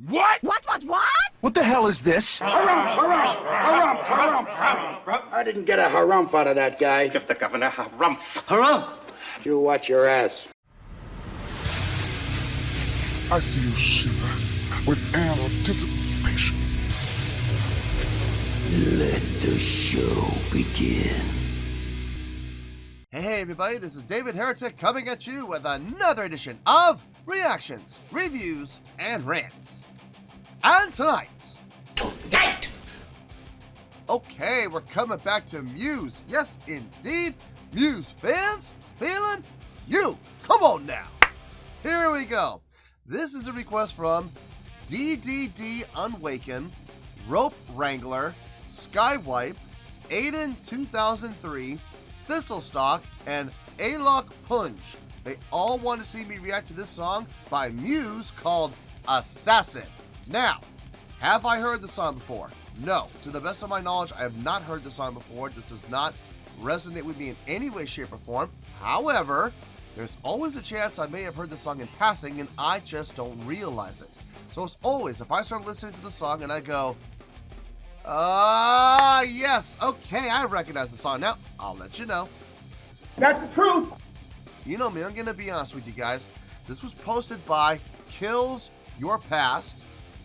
What? What? What the hell is this? Harumph. I didn't get a harumph out of that guy. Give the governor harumph. Harumph! You watch your ass. I see you shiver with anticipation. Let the show begin. Hey everybody, this is David Heretic coming at you with another edition of Reactions, Reviews, and Rants. And tonight... Okay, we're coming back to Muse. Yes, indeed. Muse Fans Feeling You. Come on now. Here we go. This is a request from DDD Unwaken, Rope Wrangler, Skywipe, Aiden 2003, Thistlestock, and Alok Punj. They all want to see me react to this song by Muse called Assassin. Now, have I heard the song before? No. To the best of my knowledge, I have not heard the song before. This does not resonate with me in any way, shape, or form. However, there's always a chance I may have heard the song in passing and I just don't realize it. So as always, if I start listening to the song and I go, yes, okay, I recognize the song now, I'll let you know. That's the truth. You know me, I'm going to be honest with you guys. This was posted by Kills Your Past,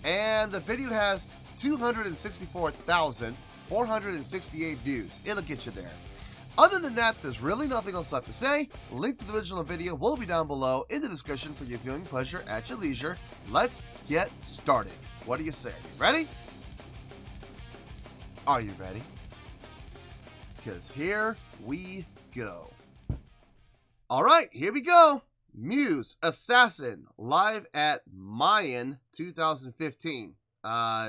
and the video has 264,468 views. It'll get you there. Other than that, there's really nothing else left to say. Link to the original video will be down below in the description for your viewing pleasure at your leisure. Let's get started. What do you say? You ready? Are you ready? Because here we go. Alright, here we go. Muse, Assassin, live at Mayan 2015.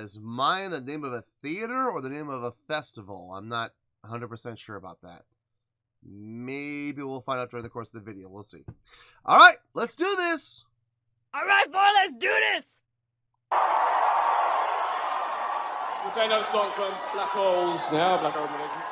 Is Mayan the name of a theater or the name of a festival? I'm not 100% sure about that. Maybe we'll find out during the course of the video. We'll see. Alright, let's do this. Alright, boy, let's do this! We'll play another song from Black Holes now, Black Holes Religions.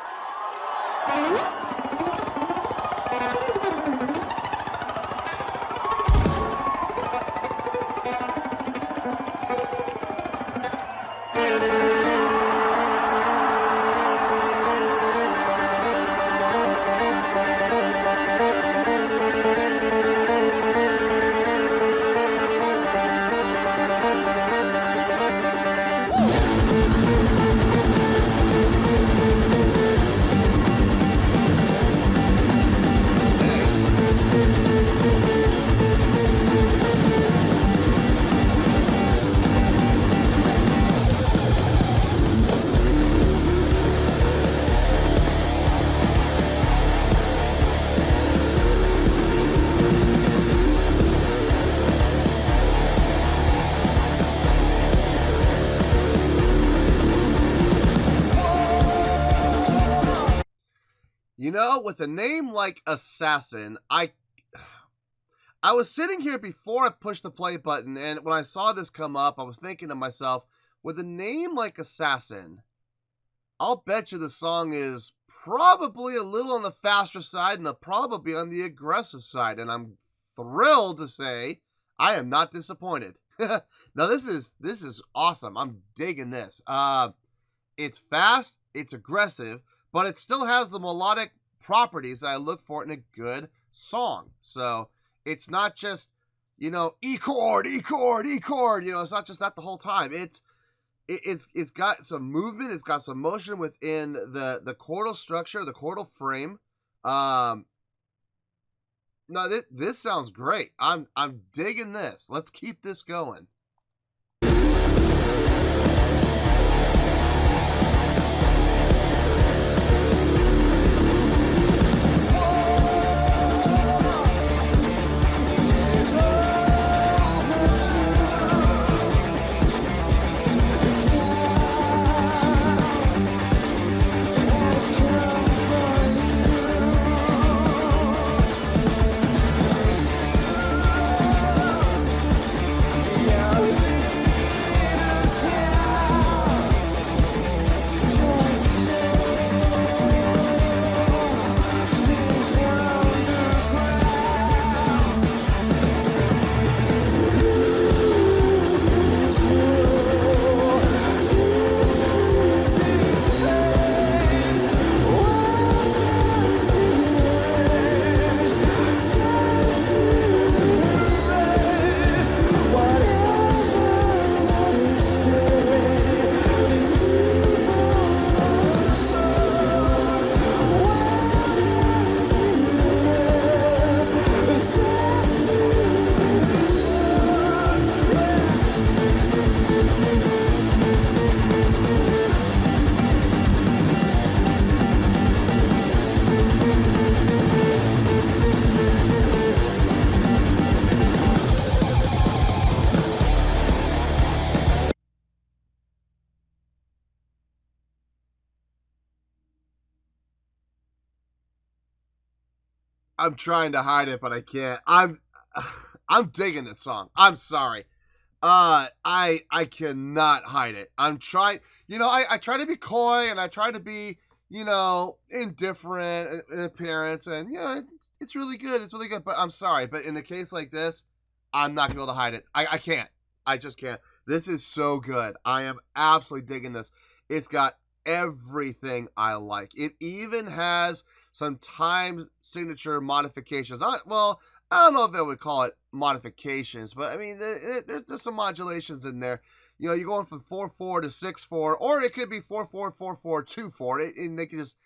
You know, with a name like Assassin, I was sitting here before I pushed the play button, and when I saw this come up, I was thinking to myself, with a name like Assassin, I'll bet you the song is probably a little on the faster side and probably on the aggressive side, and I'm thrilled to say I am not disappointed. Now, this is awesome. I'm digging this. It's fast, it's aggressive, but it still has the melodic properties that I look for in a good song. So it's not just, you know, E chord, E chord, E chord. You know, it's not just that the whole time. It's got some movement. It's got some motion within the chordal structure, the chordal frame. No, this sounds great. I'm digging this. Let's keep this going. Yeah. I'm trying to hide it, but I can't. I'm digging this song. I'm sorry. I cannot hide it. I'm trying, I try to be coy and I try to be, indifferent in appearance, and it's really good. It's really good, but I'm sorry. But in a case like this, I'm not gonna be able to hide it. I can't. I just can't. This is so good. I am absolutely digging this. It's got everything I like. It even has some time signature modifications. I don't know if I would call it modifications, but I mean, there's some modulations in there. You're going from 4/4 to 6/4, or it could be 4/4, 4/4, 2/4, and they can just,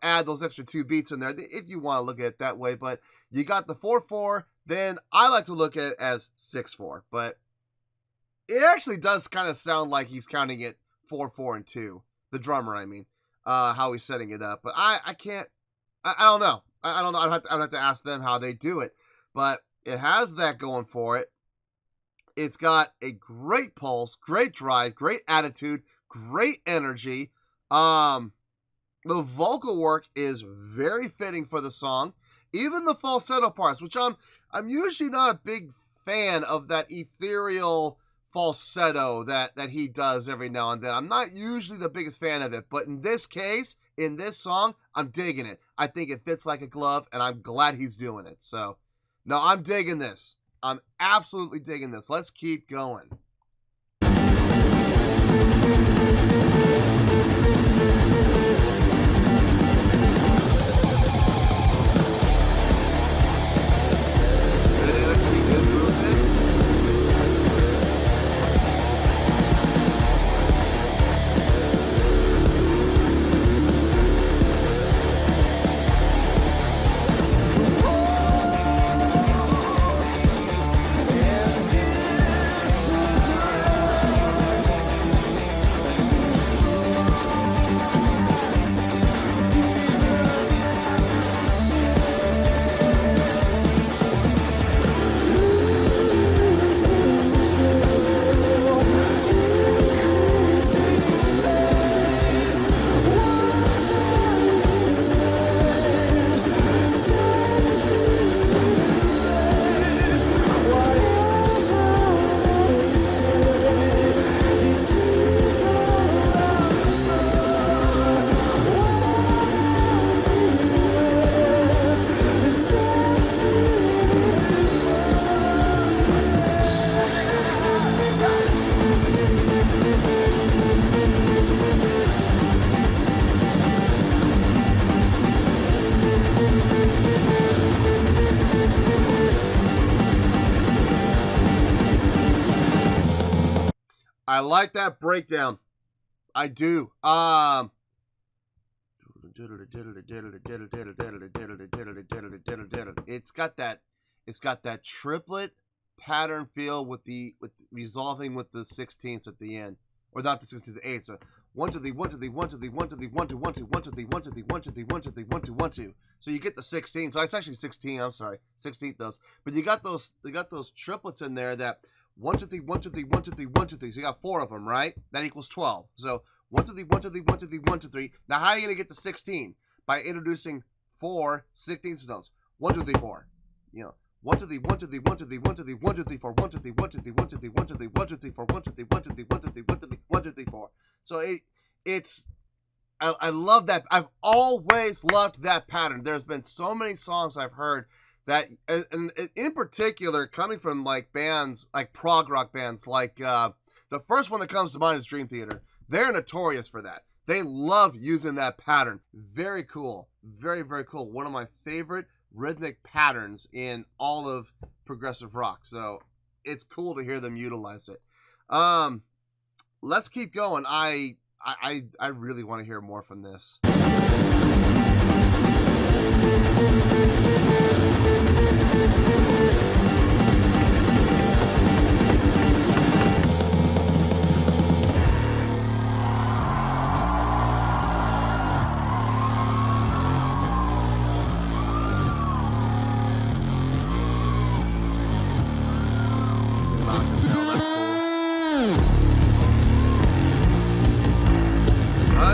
add those extra 2 beats in there if you want to look at it that way. But you got the 4/4, then I like to look at it as 6/4, but it actually does kind of sound like he's counting it 4/4 and 2. The drummer, I mean, how he's setting it up. But I can't, I don't know. I don't know. I'd have to ask them how they do it. But it has that going for it. It's got a great pulse, great drive, great attitude, great energy. The vocal work is very fitting for the song. Even the falsetto parts, which I'm usually not a big fan of that ethereal falsetto that he does every now and then. I'm not usually the biggest fan of it, but in this case, in this song, I'm digging it. I think it fits like a glove, and I'm glad he's doing it. So, no, I'm digging this. I'm absolutely digging this. Let's keep going. I like that breakdown. I do. It's got that triplet pattern feel with resolving with the 16ths at the end, or not the 16th, the 8th. So 1 2 3 1 2 3 1 2 3 1 2 3 1 2 1 2 1 2 3 1 2 3 1 2 3 1 2 3 1 2 1 2. So you get the 16. So it's actually 16. I'm sorry, 16th those. But you got those triplets in there that 1 2 3 1 2 3 1 2 3 1 2 3. So you got 4 of them, right? That equals 12. So 1 2 3 1 2 3 1 2 3 1 2 3. Now how are you gonna get the 16? By introducing 4 16th notes. 1 2 3 4. 1 2 3 1 2 3 1 2 3 1 2 3 1 2 3 4 1 2 3 1 2 3 1 2 3 1 2 3 1 2 3 4 1 2 3 1 2 3 1 2 3 1 2 3 1 2 3 4. So I love that. I've always loved that pattern. There's been so many songs I've heard that, and in particular, coming from like bands, like prog rock bands, like the first one that comes to mind is Dream Theater. They're notorious for that. They love using that pattern. Very cool. Very, very cool. One of my favorite rhythmic patterns in all of progressive rock. So it's cool to hear them utilize it. Let's keep going. I really want to hear more from this.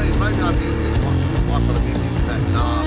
It might not be as good as walk, but it is that knob.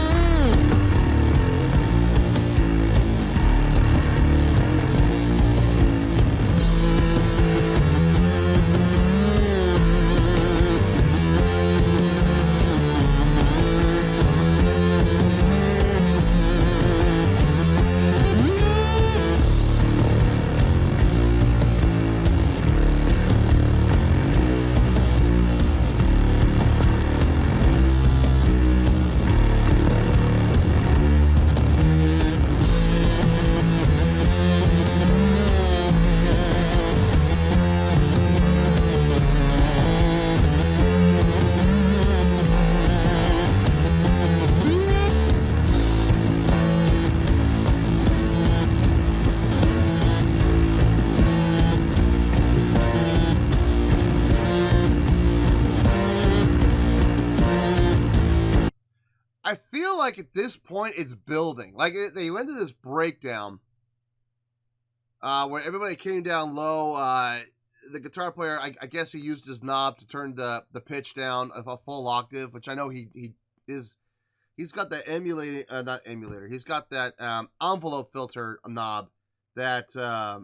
feel like at this point it's building. Like they went to this breakdown where everybody came down low. The guitar player, I guess he used his knob to turn the pitch down of a full octave, which I know he's got that not emulator. He's got that envelope filter knob that I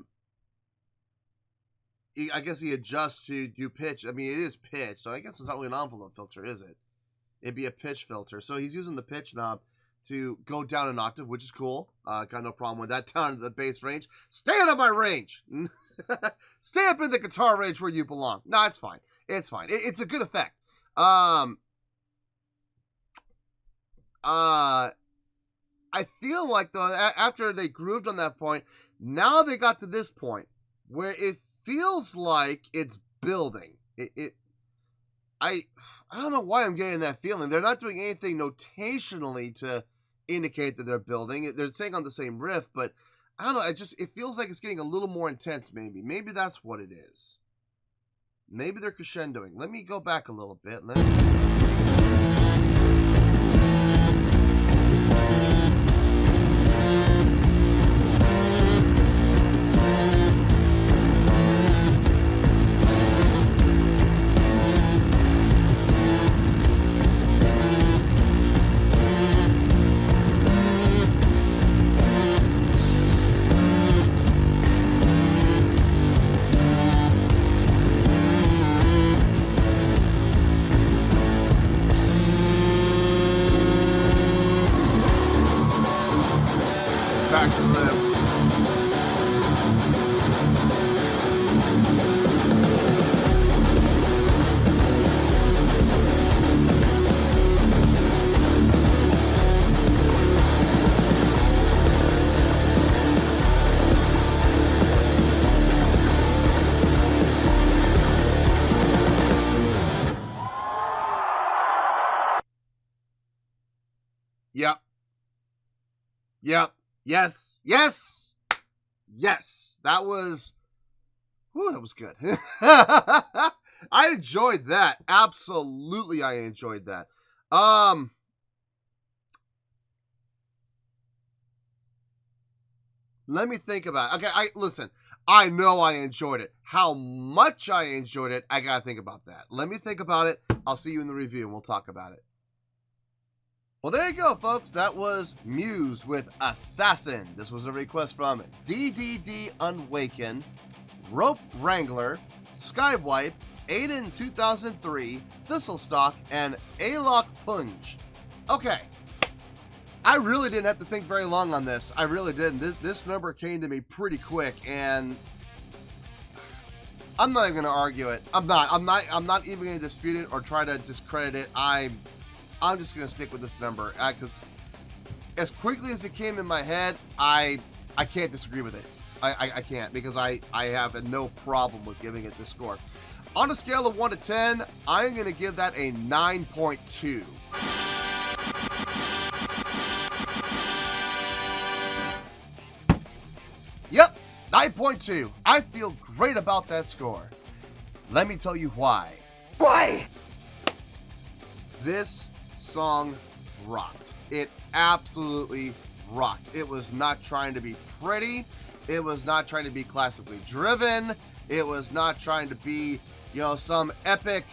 guess he adjusts to do pitch. I mean, it is pitch, so I guess it's not really an envelope filter, is it? It'd be a pitch filter. So he's using the pitch knob to go down an octave, which is cool. Got no problem with that. Down to the bass range. Stay out of my range. Stay up in the guitar range where you belong. No, it's fine. It's fine. It's a good effect. I feel like, though, after they grooved on that point, now they got to this point where it feels like it's building. I don't know why I'm getting that feeling. They're not doing anything notationally to indicate that they're building. They're staying on the same riff, but I don't know. It feels like it's getting a little more intense, maybe. Maybe that's what it is. Maybe they're crescendoing. Let me go back a little bit. Yep. Yes. That was good. I enjoyed that. Absolutely, I enjoyed that. Let me think about it. Okay, listen. I know I enjoyed it. How much I enjoyed it, I gotta think about that. Let me think about it. I'll see you in the review and we'll talk about it. Well, there you go, folks. That was Muse with Assassin. This was a request from DDD Unwaken, Rope Wrangler, Skywipe, Aiden 2003, Thistlestock, and Alok Punj. Okay. I really didn't have to think very long on this. I really didn't. This number came to me pretty quick, and I'm not even going to argue it. I'm not even going to dispute it or try to discredit it. I'm just going to stick with this number because as quickly as it came in my head, I can't disagree with it. I can't because I have no problem with giving it this score. On a scale of 1 to 10, I'm going to give that a 9.2. Yep, 9.2. I feel great about that score. Let me tell you why. Why? This song rocked. It absolutely rocked. It was not trying to be pretty. It was not trying to be classically driven. It was not trying to be, some epic,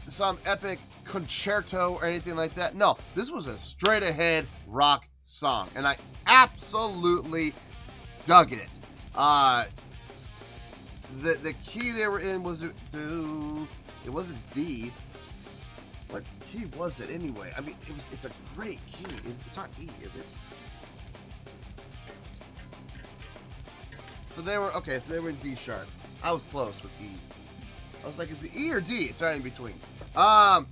some epic concerto or anything like that. No, this was a straight ahead rock song, and I absolutely dug it. The key they were in was it wasn't D. What key was it anyway? I mean, it's a great key. It's not E, is it? So they were in D sharp. I was close with E. I was like, is it E or D? It's right in between. So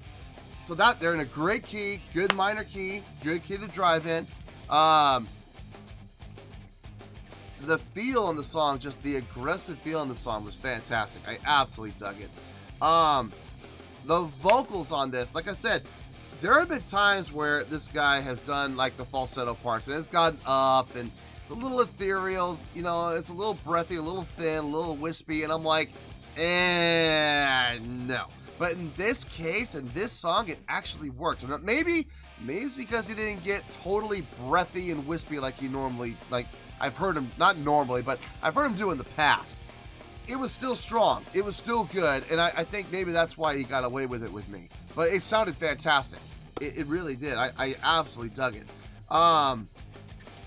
that they're in a great key, good minor key, good key to drive in. The feel on the song, just the aggressive feel on the song was fantastic. I absolutely dug it. The vocals on this, like I said, there have been times where this guy has done like the falsetto parts and it's gotten up and it's a little ethereal, it's a little breathy, a little thin, a little wispy, and I'm like, no. But in this case, in this song, it actually worked. And maybe it's because he didn't get totally breathy and wispy like he normally, like I've heard him, not normally, but I've heard him do in the past. It was still strong. It was still good. And I think maybe that's why he got away with it with me. But it sounded fantastic. It really did. I absolutely dug it.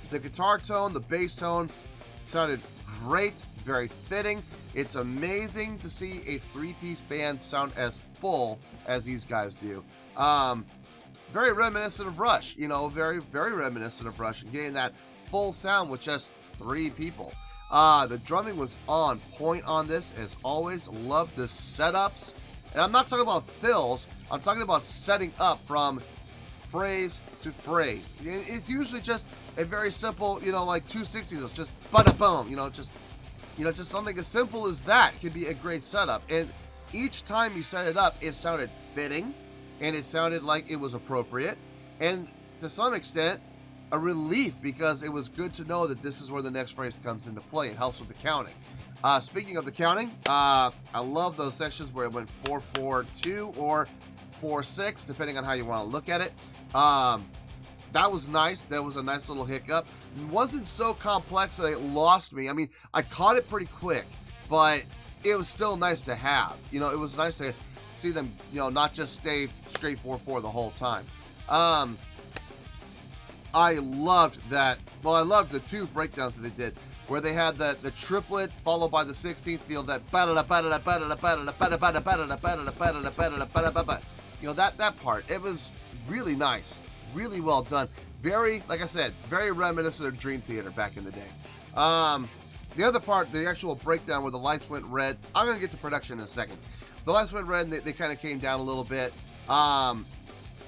The guitar tone, the bass tone sounded great, very fitting. It's amazing to see a three-piece band sound as full as these guys do. Very reminiscent of Rush, you know, very, very reminiscent of Rush, and getting that full sound with just 3 people. The drumming was on point on this, as always. Loved the setups. And I'm not talking about fills, I'm talking about setting up from phrase to phrase. It's usually just a very simple, you know, like 260s, it's just bada-boom, just something as simple as that can be a great setup. And each time you set it up, it sounded fitting, and it sounded like it was appropriate, and to some extent, a relief, because it was good to know that this is where the next phrase comes into play. It helps with the counting. Speaking of the counting, I love those sections where it went 4-4-2 or 4-6, depending on how you want to look at it. That was nice. That was a nice little hiccup. It wasn't so complex that it lost me. I mean, I caught it pretty quick, but it was still nice to have. You know, it was nice to see them, you know, not just stay straight 4-4 the whole time. I loved that. Well, I loved the 2 breakdowns that they did, where they had the triplet followed by the 16th feel, that you know, that part. It was really nice, really well done. Very, like I said, very reminiscent of Dream Theater back in the day. The other part, the actual breakdown where the lights went red, I'm going to get to production in a second. The lights went red and they kind of came down a little bit.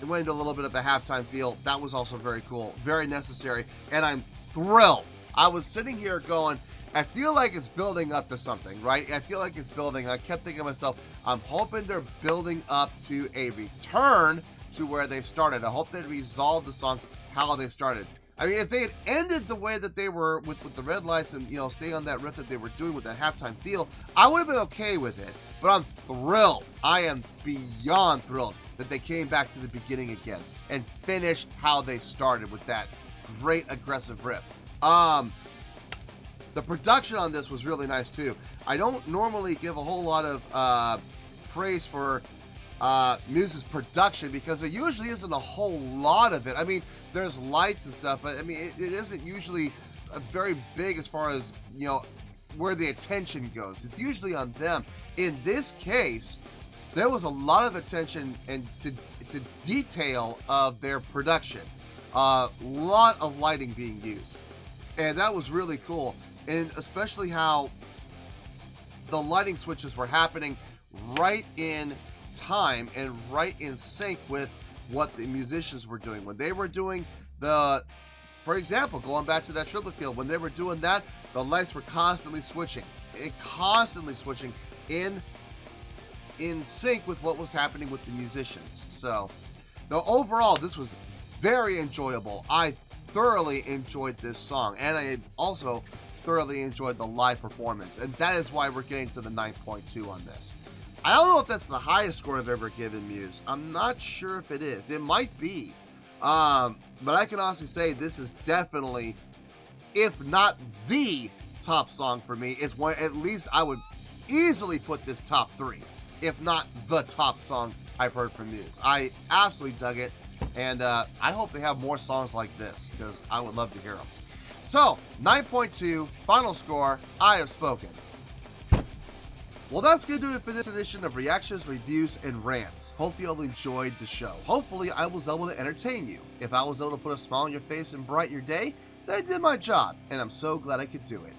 It went into a little bit of a halftime feel. That was also very cool, very necessary, and I'm thrilled. I was sitting here going, I feel like it's building up to something, right? I feel like it's building. I kept thinking to myself, I'm hoping they're building up to a return to where they started. I hope they resolved the song how they started. I mean, if they had ended the way that they were with the red lights and, you know, staying on that riff that they were doing with that halftime feel, I would have been okay with it. But I'm thrilled. I am beyond thrilled that they came back to the beginning again and finished how they started with that great aggressive riff. The production on this was really nice too. I don't normally give a whole lot of praise for Muse's production, because there usually isn't a whole lot of it. I mean, there's lights and stuff, but I mean, it isn't usually very big as far as, you know, where the attention goes. It's usually on them. In this case, there was a lot of attention and to detail of their production. Lot of lighting being used, and that was really cool. And especially how the lighting switches were happening right in time and right in sync with what the musicians were doing. When they were doing for example, going back to that triplet field, when they were doing that, the lights were constantly switching. In sync with what was happening with the musicians. So, though overall, this was very enjoyable. I thoroughly enjoyed this song, and I also thoroughly enjoyed the live performance, and that is why we're getting to the 9.2 on this. I don't know if that's the highest score I've ever given Muse. I'm not sure if it is. It might be. But I can honestly say this is definitely, if not the top song for me, it's one, at least I would easily put this top 3, if not the top song I've heard from Muse. I absolutely dug it, and I hope they have more songs like this, because I would love to hear them. So, 9.2, final score, I have spoken. Well, that's going to do it for this edition of Reactions, Reviews, and Rants. Hope you all enjoyed the show. Hopefully, I was able to entertain you. If I was able to put a smile on your face and brighten your day, then I did my job, and I'm so glad I could do it.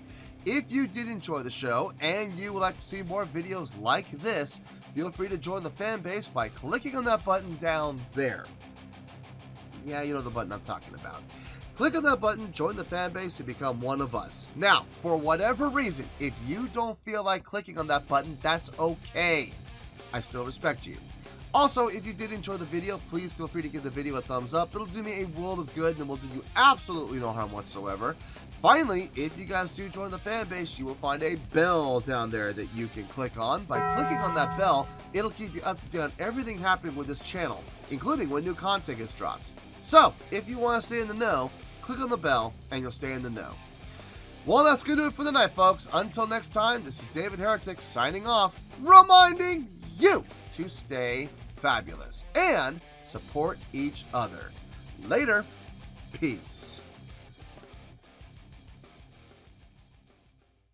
If you did enjoy the show, and you would like to see more videos like this, feel free to join the fan base by clicking on that button down there. Yeah, you know the button I'm talking about. Click on that button, join the fan base, and become one of us. Now, for whatever reason, if you don't feel like clicking on that button, that's okay. I still respect you. Also, if you did enjoy the video, please feel free to give the video a thumbs up. It'll do me a world of good, and it will do you absolutely no harm whatsoever. Finally, if you guys do join the fan base, you will find a bell down there that you can click on. By clicking on that bell, it'll keep you up to date on everything happening with this channel, including when new content gets dropped. So, if you want to stay in the know, click on the bell and you'll stay in the know. Well, that's going to do it for the night, folks. Until next time, this is David Heretic signing off, reminding you to stay fabulous and support each other. Later. Peace.